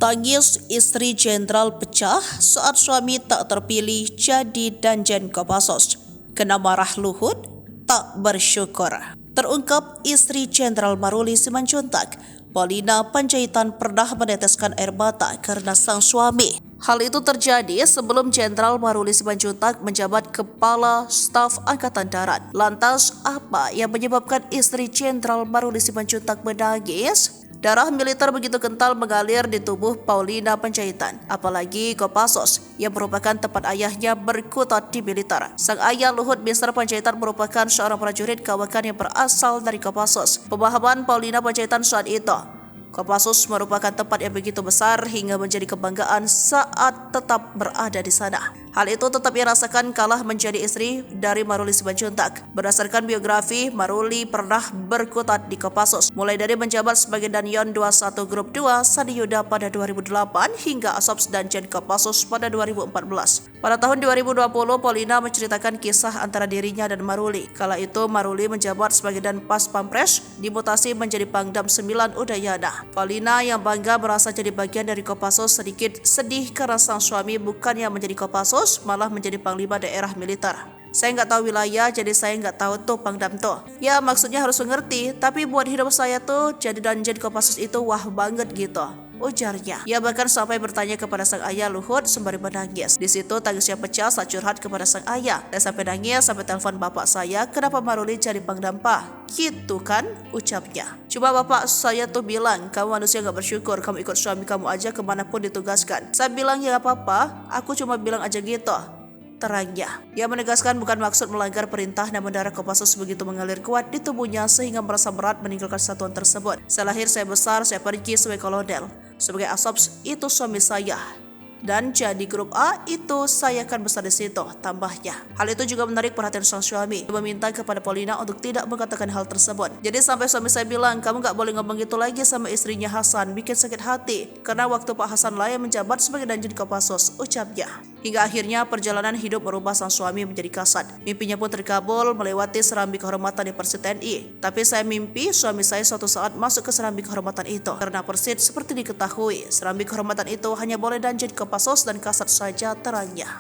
Tangis istri jenderal pecah saat suami tak terpilih jadi Danjen Kopassus. Kena marah Luhut, tak bersyukur. Terungkap istri Jenderal Maruli Simanjuntak, Paulina Panjaitan pernah meneteskan air mata karena sang suami. Hal itu terjadi sebelum Jenderal Maruli Simanjuntak menjabat Kepala Staf Angkatan Darat. Lantas, apa yang menyebabkan istri Jenderal Maruli Simanjuntak menangis? Darah militer begitu kental mengalir di tubuh Paulina Panjaitan, apalagi Kopassus yang merupakan tempat ayahnya berkutat di militer. Sang ayah Luhut Binsar Panjaitan merupakan seorang prajurit kawakan yang berasal dari Kopassus. Pemahaman Paulina Panjaitan saat itu, Kopassus merupakan tempat yang begitu besar hingga menjadi kebanggaan saat tetap berada di sana. Hal itu tetap ia rasakan kalah menjadi istri dari Maruli Simanjuntak. Berdasarkan biografi, Maruli pernah berkutat di Kopassus, mulai dari menjabat sebagai Danyon 21 Grup 2 Sandi Yuda pada 2008 hingga Asopse Danjen Kopassus pada 2014. Pada tahun 2020, Paulina menceritakan kisah antara dirinya dan Maruli. Kala itu Maruli menjabat sebagai Danpas Pampres, dimutasi menjadi Pangdam 9 Udayana. Paulina yang bangga merasa jadi bagian dari Kopassus sedikit sedih karena sang suami bukannya menjadi Kopassus, malah menjadi Panglima Daerah Militer. Saya nggak tahu wilayah, jadi saya nggak tahu tuh Pangdam tuh. Ya maksudnya harus mengerti, tapi buat hidup saya tuh jadi Danjen Kopassus itu wah banget gitu, ujarnya. Ia bahkan sampai bertanya kepada sang ayah Luhut sembari menangis. Di situ tangisnya pecah saat curhat kepada sang ayah. Saya sampai nangis sampai telepon bapak saya, kenapa Maruli jadi Pangdam Pak? Gitu kan ucapnya. Coba bapak saya tuh bilang, kamu manusia gak bersyukur, kamu ikut suami kamu aja kemanapun ditugaskan. Saya bilang ya gak apa-apa, aku cuma bilang aja gitu, terangnya. Ia menegaskan bukan maksud melanggar perintah, namun darah Kopassus begitu mengalir kuat di tubuhnya sehingga merasa berat meninggalkan satuan tersebut. Saya lahir, saya besar, saya pergi sebagai kolonel. Sebagai Asopse itu suami saya. Dan jadi Grup A itu saya akan besar di situ, tambahnya. Hal itu juga menarik perhatian sang suami. Dia meminta kepada Paulina untuk tidak mengatakan hal tersebut. Jadi sampai suami saya bilang, kamu gak boleh ngomong gitu lagi sama istrinya Hasan, bikin sakit hati. Karena waktu Pak Hasan layak menjabat sebagai Danjen Kopassus, ucapnya. Hingga akhirnya perjalanan hidup merubah sang suami menjadi kasat. Mimpinya pun terkabul melewati serambi kehormatan di Persit TNI. Tapi saya mimpi suami saya suatu saat masuk ke serambi kehormatan itu. Karena Persit seperti diketahui, serambi kehormatan itu hanya boleh Danjen Kopassus dan kasat saja, terangnya.